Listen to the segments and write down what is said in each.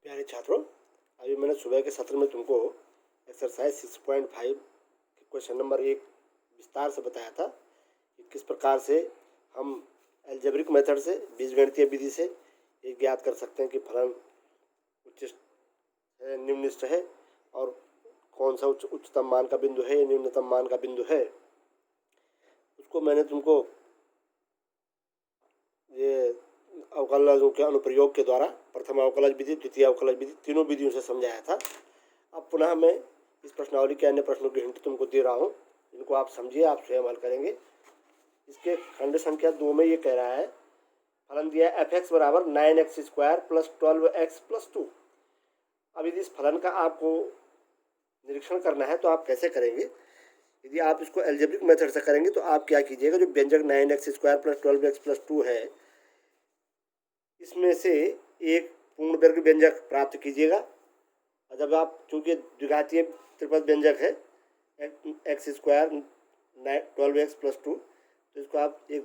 प्यारे छात्रों, अभी मैंने सुबह के सत्र में तुमको एक्सरसाइज 6.5 क्वेश्चन नंबर 1 विस्तार से बताया था कि किस प्रकार से हम एल्जेब्रिक मेथड से बीजगणितीय विधि से ये ज्ञात कर सकते हैं कि फलन उच्च है निम्नलिखित है और कौन सा उच्चतम मान का बिंदु है या निम्नतम मान का बिंदु है। उसको मैंने तुमको ये अवकलजों के अनुप्रयोग के द्वारा प्रथम अवकलज विधि, द्वितीय अवकलज विधि, तीनों विधियों से समझाया था। अब पुनः मैं इस प्रश्नावली के अन्य प्रश्नों की हिंट तुमको दे रहा हूँ, इनको आप समझिए, आप स्वयं हल करेंगे। इसके खंड संख्या 2 में ये कह रहा है फलन दिया है f(x) बराबर 9x² प्लस 12x प्लस 2। अब यदि इस फलन का आपको निरीक्षण करना है तो आप कैसे करेंगे? यदि आप इसको एल्जेब्रिक मेथड से करेंगे तो आप क्या कीजिएगा, जो व्यंजक 9x² प्लस 12x प्लस 2 है इसमें से एक पूर्ण वर्ग व्यंजक प्राप्त कीजिएगा। जब आप, चूंकि द्विघातीय त्रिपद व्यंजक है x² 12x प्लस 2, तो इसको आप एक,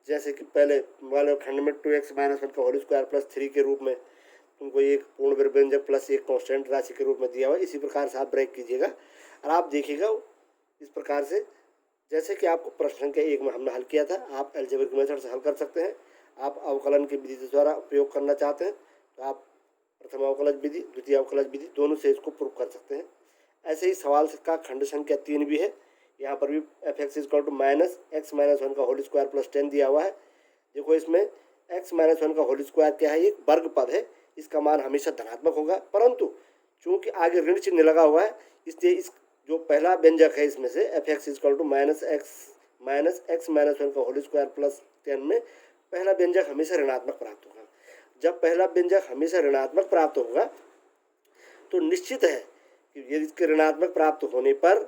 जैसे कि पहले वाले खंड में 2x - 1 का होल स्क्वायर प्लस 3 के रूप में तुमको एक पूर्ण वर्ग व्यंजक प्लस एक कांस्टेंट राशि के रूप में दिया हुआ, इसी प्रकार से आप ब्रेक कीजिएगा और आप देखिएगा इस प्रकार से, जैसे कि आपको प्रश्न संख्या 1 में हमने हल किया था, आप एल्जेब्रिक मेथड से हल कर सकते हैं। आप अवकलन की विधि द्वारा उपयोग करना चाहते हैं तो आप प्रथम अवकलज विधि, द्वितीय अवकलज विधि, दोनों से इसको प्रूव कर सकते हैं। ऐसे ही सवाल का खंड संख्या 3 भी है। यहाँ पर भी f(x) = -x - 1 का होल स्क्वायर प्लस 10 दिया हुआ है। देखो इसमें x - 1 का होल स्क्वायर क्या है, एक वर्ग पद है, इसका मान हमेशा धनात्मक होगा, परंतु चूंकि आगे ऋण चिन्ह लगा हुआ है इसलिए इस जो पहला व्यंजक है इसमें से f(x) = -x - 1 का होल स्क्वायर प्लस 10 में पहला व्यंजक हमेशा ऋणात्मक प्राप्त होगा। जब पहला व्यंजक हमेशा ऋणात्मक प्राप्त होगा तो निश्चित है कि यदि इसके ऋणात्मक प्राप्त होने पर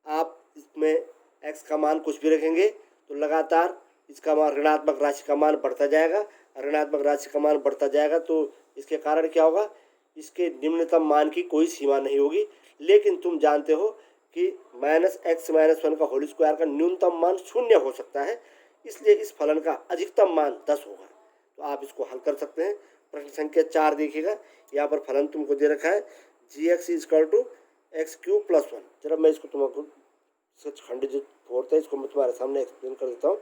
आप इसमें x का मान कुछ भी रखेंगे तो लगातार इसका मान, ऋणात्मक राशि का मान बढ़ता जाएगा। ऋणात्मक राशि का मान बढ़ता जाएगा तो इसके कारण क्या होगा, इसके निम्नतम मान की कोई सीमा नहीं होगी। लेकिन तुम जानते हो कि -x - 1 का होल स्क्वायर का न्यूनतम मान 0 हो सकता है, इसलिए इस फलन का अधिकतम मान 10 होगा। तो आप इसको हल कर सकते हैं। प्रश्न संख्या 4 देखिएगा, यहाँ पर फलन तुमको दे रखा है g(x) = x³ + 1। जरा मैं इसको तुमको खंड जो फोर्थ है इसको मैं तुम्हारे सामने एक्सप्लेन कर देता हूँ।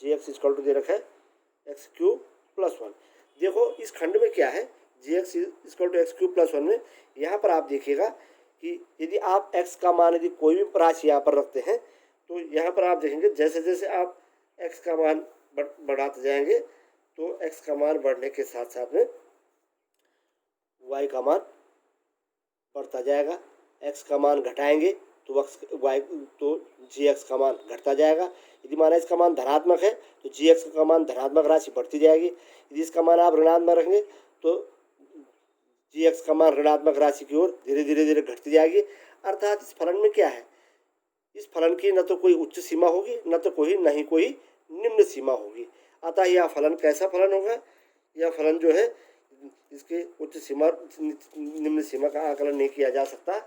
g(x) = दे रखा है x³ + 1। देखो इस खंड में क्या है, g(x) = x³ + 1 में यहाँ पर आप देखिएगा कि यदि आप x का मान, यदि कोई भी राशि यहाँ पर रखते हैं तो यहाँ पर आप देखेंगे जैसे जैसे आप x का मान बढ़ाते जाएंगे तो x का मान बढ़ने के साथ साथ में y का मान बढ़ता जाएगा। x का मान घटाएंगे तो gx का मान घटता जाएगा। यदि माना इसका मान धनात्मक है तो gx का मान धनात्मक राशि बढ़ती जाएगी। यदि इसका मान आप ऋणात्मक रखेंगे तो gx का मान ऋणात्मक राशि की ओर धीरे धीरे घटती जाएगी। अर्थात इस फलन में क्या है, इस फलन की न तो कोई उच्च सीमा होगी न ही कोई निम्न सीमा होगी। अतः यह फलन कैसा फलन होगा, यह फलन जो है इसके उच्च सीमा निम्न सीमा का आकलन नहीं किया जा सकता।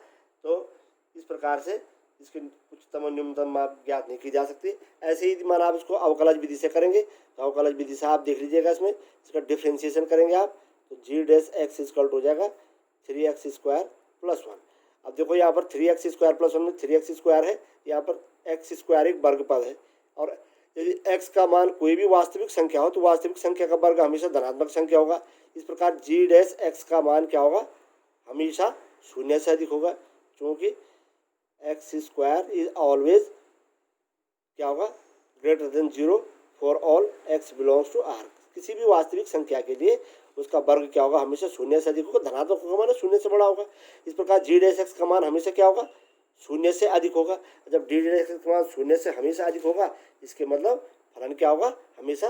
तो इस प्रकार से इसके उच्चतम और न्यूनतम माप ज्ञात नहीं की जा सकती। ऐसे ही माना आप इसको अवकलज विधि से करेंगे तो अवकलज विधि से आप देख लीजिएगा, इसमें इसका डिफ्रेंशिएशन करेंगे आप तो g(x) = हो जाएगा 3x² + 1। अब देखो यहाँ पर 3x² + 1 में 3x² है, यहाँ पर x² एक वर्ग पद है और यदि x का मान कोई भी वास्तविक संख्या हो तो वास्तविक संख्या का वर्ग हमेशा धनात्मक संख्या होगा। इस प्रकार g(x) का मान क्या होगा, हमेशा 0 से अधिक होगा, क्योंकि x² इज ऑलवेज क्या होगा, >0 for all x belongs to R। किसी भी वास्तविक संख्या के लिए उसका वर्ग क्या होगा, हमेशा 0 से अधिक होगा। धनात्मक होगा माना 0 से बड़ा होगा। इस प्रकार g(x) का मान हमेशा क्या होगा, 0 से अधिक होगा। जब d(x) का मान 0 से हमेशा अधिक होगा इसके मतलब फलन क्या होगा, हमेशा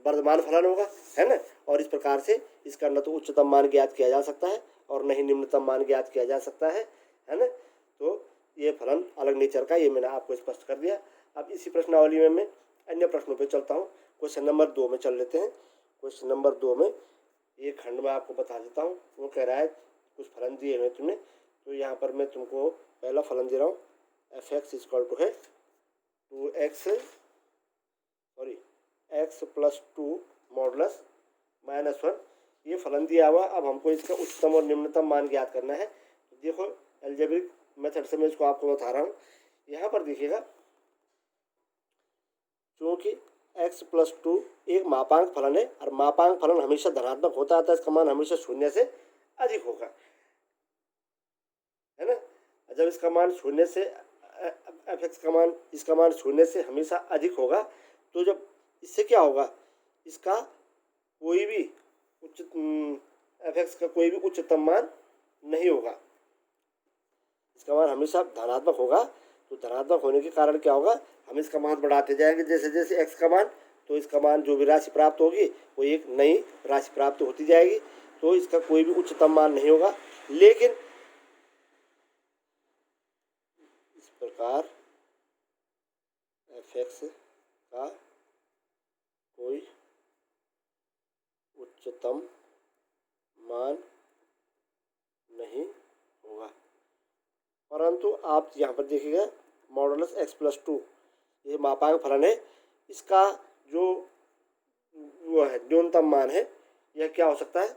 वर्धमान फलन होगा, है ना। और इस प्रकार से इसका न तो उच्चतम मान ज्ञात किया जा सकता है और न ही निम्नतम मान ज्ञात किया जा सकता है ना। तो ये फलन अलग नेचर का, ये मैंने आपको स्पष्ट कर दिया। अब इसी प्रश्नावली में मैं अन्य प्रश्नों पे चलता हूँ। क्वेश्चन नंबर 2 में चल लेते हैं। क्वेश्चन नंबर 2 में एक खंड में आपको बता देता हूँ। वो कह रहा है कुछ फलन दिए हुए तुमने, तो यहाँ पर मैं तुमको पहला फलन दे रहा हूँ f(x) = है 2x x + 2 (-1) ये फलन दिया हुआ, अब हमको इसका उच्चतम और निम्नतम मान ज्ञात करना है। तो देखो एल्जेब्रिक मेथड से मैं इसको आपको बता रहा हूँ। यहाँ पर देखिएगा, क्योंकि x+2 एक मापांक फलन है और मापांक फलन हमेशा धनात्मक होता है, इसका मान हमेशा शून्य से अधिक होगा, है ना। जब इसका मान शून्य से f(x) का मान, इसका मान शून्य से हमेशा अधिक होगा, तो जब इससे क्या होगा, इसका कोई भी f(x) का कोई भी उच्चतम मान नहीं होगा, इसका मान हमेशा धनात्मक होगा। तो धनात्मक होने के कारण क्या होगा, हम इसका मान बढ़ाते जाएंगे जैसे जैसे x का मान, तो इसका मान जो भी राशि प्राप्त होगी वो एक नई राशि प्राप्त होती जाएगी। तो इसका कोई भी उच्चतम मान नहीं होगा, लेकिन इस प्रकार f(x) का कोई उच्चतम मान नहीं होगा। परंतु आप यहाँ पर देखिएगा मॉडुलस x+2 ये मापांक फलन है, इसका जो वो है न्यूनतम मान है, यह क्या हो सकता है,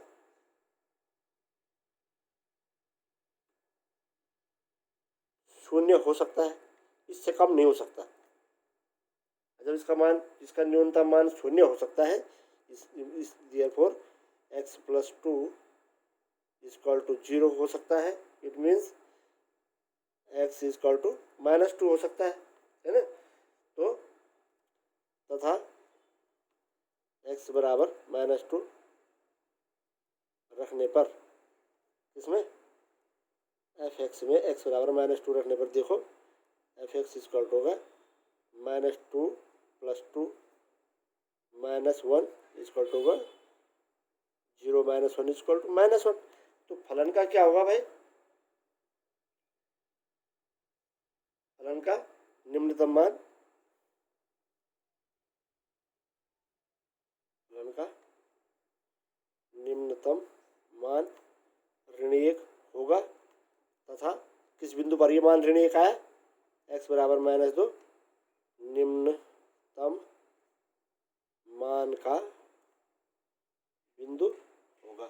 शून्य हो सकता है, इससे कम नहीं हो सकता। जब इसका मान, इसका न्यूनतम मान शून्य हो सकता है, इस देयरफॉर x+2 = 0 हो सकता है। इट मीन्स x = -2 हो सकता है ना। तो तथा x बराबर -2 रखने पर, इसमें f(x) में x बराबर -2 रखने पर देखो f(x) = होगा -2 + 2 -1 = होगा 0 - 1 = -1। तो फलन का क्या होगा भाई, फलन का निम्नतम मान, फलन का निम्नतम मान ऋण 1 होगा तथा किस बिंदु पर ये मान ऋण 1 आया, x बराबर -2, निम्नतम मान का बिंदु होगा।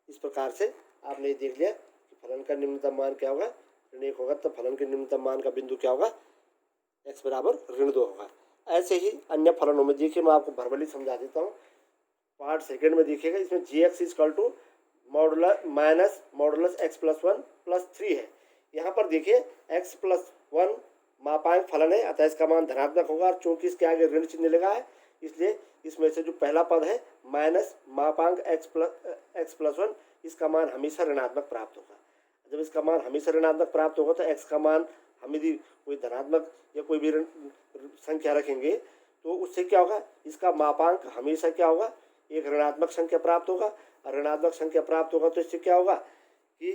इस प्रकार से आपने देख लिया कि फलन का निम्नतम मान क्या होगा, ऋण 1 होगा, तो फलन के निम्नतम मान का बिंदु क्या होगा, x बराबर ऋण 2 होगा। ऐसे ही अन्य फलनों में देखिए, मैं आपको भरबली समझा देता हूँ। पार्ट सेकंड में देखिएगा, इसमें gx = मॉडुलस x+1 + 3 है। यहाँ पर देखिए x+1 मापांक फलन है, अतः इसका मान धनात्मक होगा, और चूंकि इसके आगे ऋण चिन्ह लगा है, इसलिए इसमें से जो पहला पद है माइनस मापांक x+1, इसका मान हमेशा ऋणात्मक प्राप्त होगा। जब इसका मान हमेशा ऋणात्मक प्राप्त होगा, तो x का मान हम यदि कोई धनात्मक या कोई भी संख्या रखेंगे, तो उससे क्या होगा, इसका मापांक हमेशा क्या होगा, एक ऋणात्मक संख्या प्राप्त होगा। और ऋणात्मक संख्या प्राप्त होगा तो इससे क्या होगा कि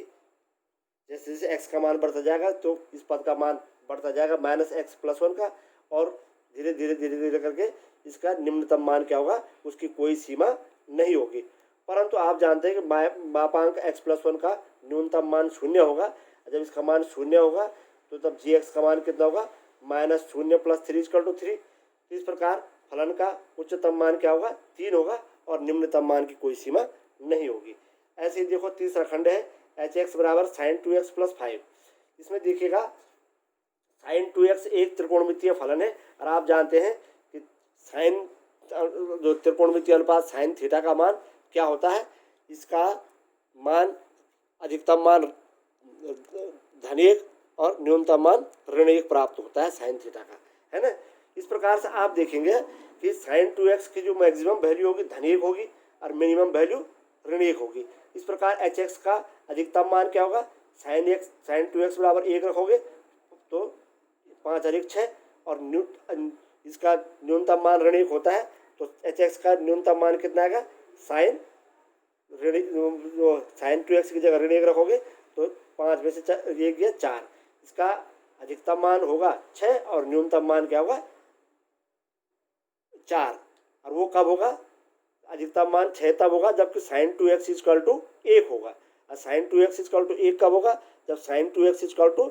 जैसे जैसे x का मान बढ़ता जाएगा, तो इस पद का मान बढ़ता जाएगा -x+1 का, और धीरे धीरे धीरे धीरे करके इसका निम्नतम मान क्या होगा, उसकी कोई सीमा नहीं होगी। परंतु आप जानते हैं कि मापांक x+1 का न्यूनतम मान 0 होगा। जब इसका मान 0 होगा, तो तब gx का मान कितना होगा, -0 + 3 = 3। इस प्रकार फलन का उच्चतम मान क्या होगा, 3 होगा, और निम्नतम मान की कोई सीमा नहीं होगी। ऐसे ही देखो तीसरा खंड है hx बराबर sin 2x + 5। इसमें देखिएगा sin 2x एक त्रिकोणमितीय फलन है, और आप जानते हैं कि साइन जो त्रिकोणमितीय अनुपात साइन थीटा का मान क्या होता है, इसका मान अधिकतम मान (1) और न्यूनतम मान (1) प्राप्त होता है साइन थीटा का, है ना। इस प्रकार से आप देखेंगे कि sin 2x की जो मैक्सिमम वैल्यू होगी (1) होगी, और मिनिमम वैल्यू (1) होगी। इस प्रकार hx का अधिकतम मान क्या होगा, sin 2x बराबर 1 रखोगे तो 5 + 6, और इसका न्यूनतम मान (1) होता है, तो hx का न्यूनतम मान कितना आएगा, sin 2x की जगह (1) रखोगे तो 5 में से 1 गया 4, इसका अधिकतम मान होगा 6 और न्यूनतम मान क्या होगा, 4। और वो कब होगा, अधिकतम मान 6 तब होगा जबकि sin 2x = 1 होगा। और sin 2x = 1 कब होगा, जब sin 2x =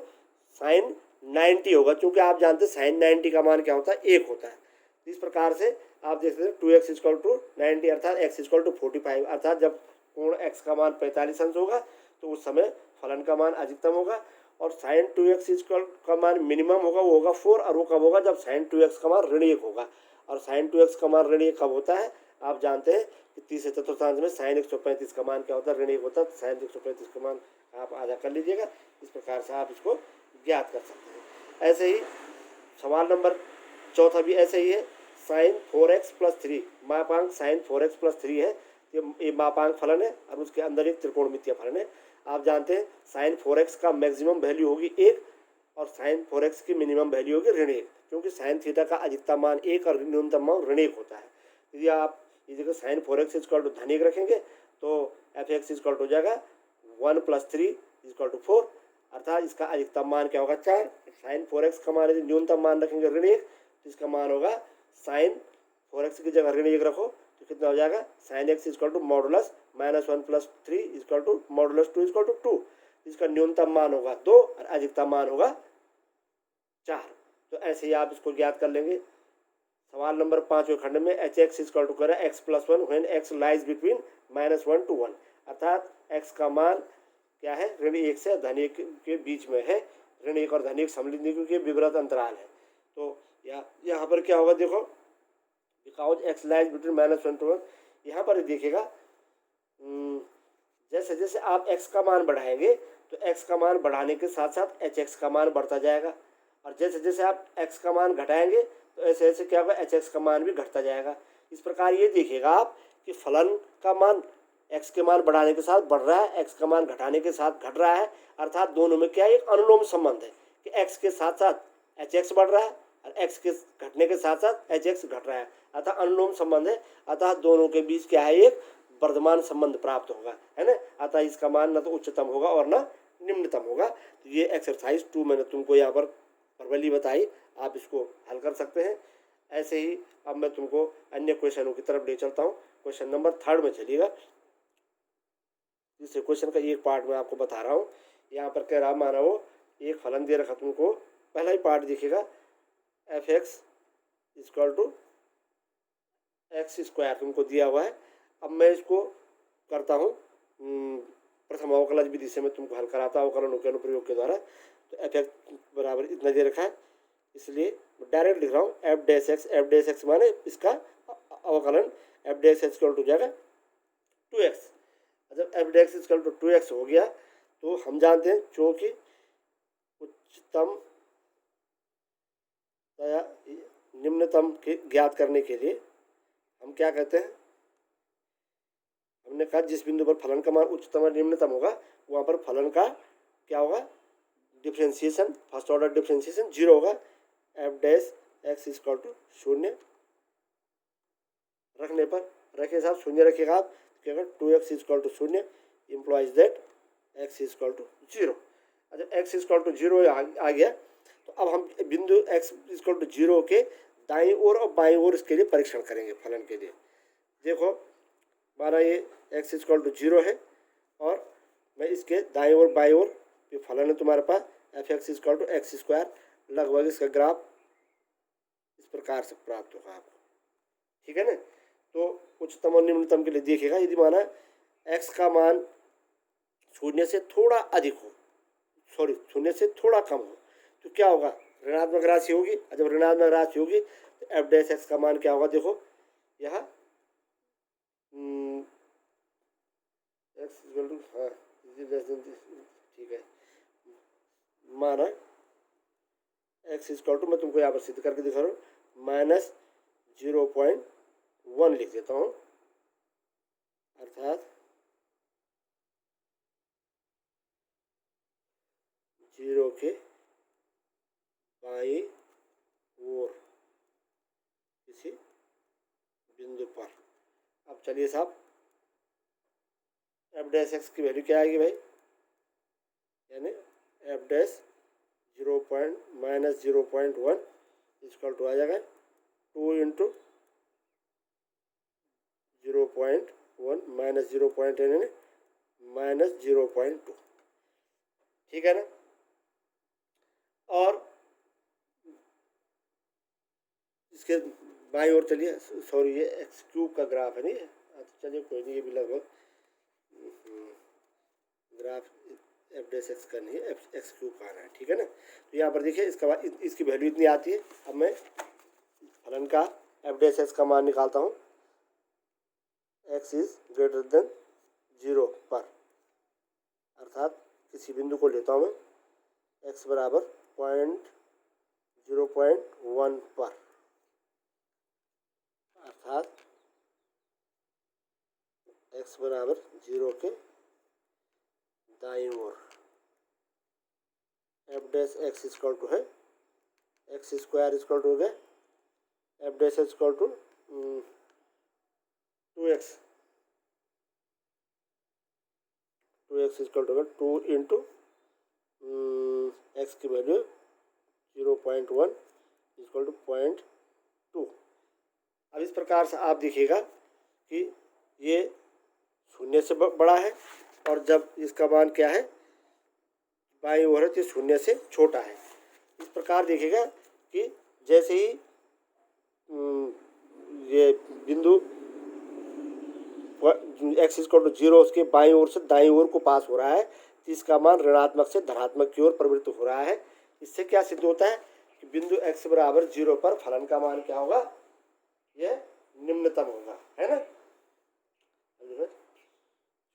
sin 90 होगा, क्योंकि आप जानते हैं sin 90 का मान क्या होता है, 1 होता है। इस प्रकार से आप देख सकते हैं 2x = 90 अर्थात x = 45, अर्थात जब कोण x का मान 45 अंश होगा तो उस समय फलन का मान अधिकतम होगा। और साइन 2x इक्वल का मान मिनिमम होगा, वो होगा 4, और वो कब होगा जब साइन 2x का मान ऋण 1 होगा। और साइन 2x का मान ऋण 1 कब होता है, आप जानते हैं कि 30 चतुर्थांश में साइन 135 का मान क्या होता है, ऋण 1 होता है। साइन 135 का मान आप आधा कर लीजिएगा, इस प्रकार से आप इसको ज्ञात कर सकते हैं। ऐसे ही सवाल नंबर चौथा भी ऐसे ही है, साइन 4x प्लस 3, मापांक साइन 4x प्लस 3 है, ये मापांक फलन है और उसके अंदर एक त्रिकोणमितीय फलन है। आप जानते हैं साइन 4x का मैक्सिमम वैल्यू होगी 1 और साइन 4x की मिनिमम वैल्यू होगी ऋण 1, क्योंकि साइन थीटा का अधिकतम मान 1 और न्यूनतम मान ऋण 1 होता है। यदि आप इस जगह साइन 4x इक्वल टू धन 1 रखेंगे तो fx इक्वल टू हो जाएगा 1 + 3 = 4, अर्थात इसका अधिकतम मान क्या होगा 4। साइन 4x का मान यदि न्यूनतम मान रखेंगे ऋण 1 तो इसका मान होगा साइन 4x की जगह ऋण 1 रखो तो कितना हो जाएगा, sine x equal to modulus -1 + 3 equal to modulus 2 equal to 2। इसका न्यूनतम मान होगा 2 और अधिकतम मान होगा 4। तो ऐसे ही आप इसको ज्ञात कर लेंगे। सवाल नंबर 5वें खंड में hx इक्वल टू करें x + 1 when x lies between -1 to 1, अर्थात x का मान क्या है, ऋण 1 से धन 1 के बीच में है। ऋण 1 और धन 1 समलिंगी के विवृत अंतराल है। तो यहाँ पर क्या होगा, देखो because x lies between -1 to 1, यहाँ पर देखिएगा जैसे जैसे आप x का मान बढ़ाएंगे तो x का मान बढ़ाने के साथ साथ hx का मान बढ़ता जाएगा, और जैसे जैसे आप x का मान घटाएंगे तो ऐसे ऐसे क्या होगा, hx का मान भी घटता जाएगा। इस प्रकार ये देखिएगा आप कि फलन का मान x के मान बढ़ाने के साथ बढ़ रहा है, x का मान घटाने के साथ घट रहा है, अर्थात दोनों में क्या एक अनुलोम संबंध है कि x के साथ साथ hx बढ़ रहा है और x के घटने के साथ साथ hx घट रहा है, अतः अनुलोम संबंध है, अतः दोनों के बीच क्या है, एक वर्धमान संबंध प्राप्त होगा, है ना। अतः इसका मान न तो उच्चतम होगा और न निम्नतम होगा। तो ये एक्सरसाइज 2 मैंने तुमको यहाँ पर प्रबली बताई, आप इसको हल कर सकते हैं। ऐसे ही अब मैं तुमको अन्य क्वेश्चनों की तरफ ले चलता हूँ। क्वेश्चन नंबर 3 में चलिएगा। इस क्वेश्चन का एक पार्ट मैं आपको बता रहा हूँ। यहाँ पर कह रहा माना वो एक फलन दे रखा तुमको, पहला ही पार्ट देखिएगा, fx इक्वल टू x² तुमको दिया हुआ है। अब मैं इसको करता हूँ प्रथम अवकलज विधि से, मैं तुमको हल कराता हूँ अवकलनों के अनुप्रयोग के द्वारा। तो fx बराबर इतना दे रखा है, इसलिए डायरेक्ट लिख रहा हूँ f'(x) माने इसका अवकलन f'(x) इक्वल टू जाएगा 2x। जब f'(x) इक्वल टू 2x हो गया तो हम जानते हैं चूँकि उच्चतम या निम्नतम के ज्ञात करने के लिए हम क्या कहते हैं, हमने कहा जिस बिंदु पर फलन का मान उच्चतम और निम्नतम होगा वहाँ पर फलन का क्या होगा, डिफ्रेंशिएशन, फर्स्ट ऑर्डर डिफ्रेंशिएशन 0 होगा। f'(x) इक्वल टू 0 रखने पर, रखे साहब 0 रखिएगा आप, क्या 2x equal to 0 implies that x equal to 0। अच्छा x इक्वल टू 0 आ गया तो अब हम बिंदु x इक्वल टू 0 के दाईं ओर और बाईं ओर इसके लिए परीक्षण करेंगे फलन के लिए। देखो माना ये x इक्वल टू 0 है और मैं इसके दाईं ओर बाईं ओर ये फलन है तुम्हारे पास f(x) इक्वल टू x², लगभग इसका ग्राफ इस प्रकार से प्राप्त होगा आपको, ठीक है ना। तो उच्चतम और निम्नतम के लिए देखिएगा, यदि माना x का मान 0 से थोड़ा अधिक हो, 0 से थोड़ा कम हो तो क्या होगा, ऋणात्मक राशि होगी। जब ऋणात्मक राशि होगी तो f'(x) का मान क्या होगा, देखो यहाँ x इक्वल टू, हाँ ठीक है, माना x इक्वल टू, मैं तुमको यहाँ पर सिद्ध करके दिखा रहा हूँ, -0.1 लिख देता हूँ, अर्थात 0 के बाईं ओर किसी बिंदु पर। अब चलिए साहब f'(x) की वैल्यू क्या आएगी भाई, यानी f' -0.1 इक्वल टू आ जाएगा 2 × 0.1 -0.1 यानी -0.2, ठीक है ना। और इसके बाईं ओर चलिए, सॉरी ये x³ का ग्राफ है नहीं, चलिए कोई नहीं, ये भी लगभग डैश एक्स का नहीं है, एक्स क्यूब का आना है, ठीक है ना। तो यहाँ पर देखिए इसका इसकी वैल्यू इतनी आती है। अब मैं फलन का एफ डैश एक्स का मान निकालता हूँ एक्स इज ग्रेटर देन 0 पर, अर्थात किसी बिंदु को लेता हूँ मैं एक्स बराबर 0.1 पर, अर्थात एक्स बराबर 0 के दाईं ओर F dash x equal to है एक्स स्क्वायर इक्वल टू हो गया F dash equal to 2x equal to 2 into x की वैल्यू 0.1 इक्वल टू 0.2। अब इस प्रकार से आप देखिएगा कि ये शून्य से बड़ा है और जब इसका मान क्या है बाईं ओर है तो शून्य से छोटा है। इस प्रकार देखिएगा कि जैसे ही ये बिंदु एक्स इक्वल टू 0 उसके बाईं ओर से दाईं ओर को पास हो रहा है तो इसका मान ऋणात्मक से धनात्मक की ओर परिवर्तित हो रहा है। इससे क्या सिद्ध होता है कि बिंदु x बराबर 0 पर फलन का मान क्या होगा, यह निम्नतम होगा, है ना।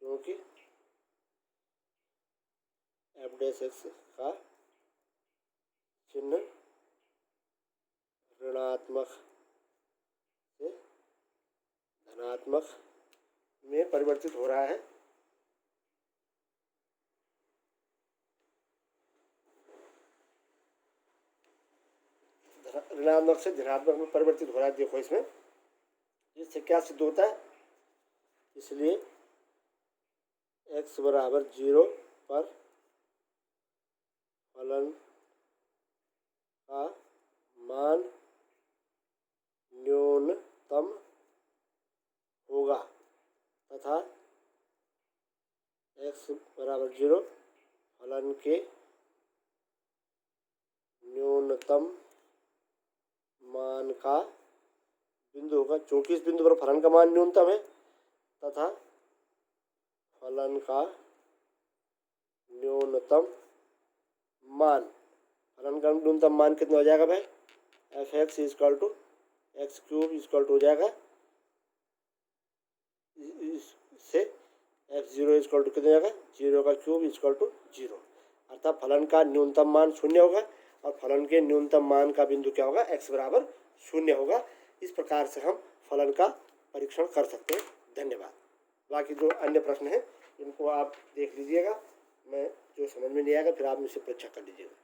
क्योंकि एफ डैश एक्स का चिन्ह ऋणात्मक से धनात्मक में परिवर्तित हो रहा है। ऋणात्मक से धनात्मक में परिवर्तित हो रहा है। देखो इसमें इससे क्या सिद्ध होता है, इसलिए x बराबर 0 पर फलन का मान न्यूनतम होगा तथा x बराबर 0 फलन के न्यूनतम मान का बिंदु होगा। चूंकि इस बिंदु पर फलन का मान न्यूनतम है तथा फलन का न्यूनतम मान, फलन का न्यूनतम मान कितना हो जाएगा भाई, f x equal to x cube equal to हो जाएगा से एफ 0 इक्वल टू कितना हो जाएगा 0 का क्यूब इक्वल टू 0, अर्थात फलन का न्यूनतम मान 0 होगा और फलन के न्यूनतम मान का बिंदु क्या होगा, x बराबर 0 होगा। इस प्रकार से हम फलन का परीक्षण कर सकते हैं। धन्यवाद। बाकी जो अन्य प्रश्न हैं इनको आप देख लीजिएगा, मैं जो समझ में नहीं आएगा फिर आप मुझसे परीक्षा कर लीजिएगा।